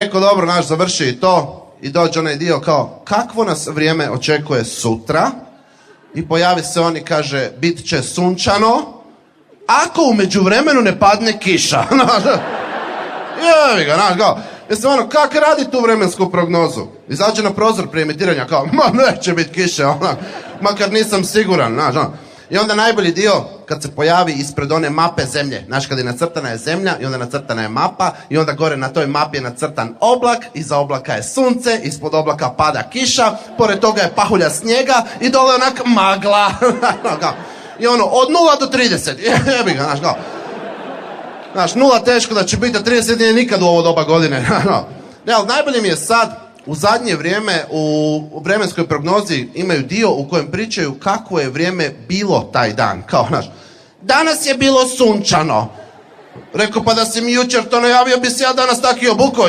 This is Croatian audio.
Rekao, dobro, naš završi i to. I dođe onaj dio kao, kakvo nas vrijeme očekuje sutra? I pojavi se on i kaže, bit će sunčano, ako u međuvremenu ne padne kiša. Jevi ga, znaš, kao, mislim, ono, kak radi tu vremensku prognozu? Izađe na prozor prije emitiranja, kao, ma neće biti kiše, ono, makar nisam siguran, znaš, ono. I onda najbolji dio, kad se pojavi ispred one mape zemlje, znaš, kad je nacrtana je zemlja i onda nacrtana je mapa i onda gore na toj mapi je nacrtan oblak, iza oblaka je sunce, ispod oblaka pada kiša, pored toga je pahulja snijega i dole onak magla. I ono, od 0 do 30, jebi ga, znaš, kao. Znaš, 0 teško da će biti, a 30 nije nikad u ovo doba godine. Ne, ali najbolje mi je sad, u zadnje vrijeme, u vremenskoj prognozi imaju dio u kojem pričaju kako je vrijeme bilo taj dan. Kao, znaš, danas je bilo sunčano. Rekao, pa da si mi jučer to najavio, bi se ja danas taki obukao.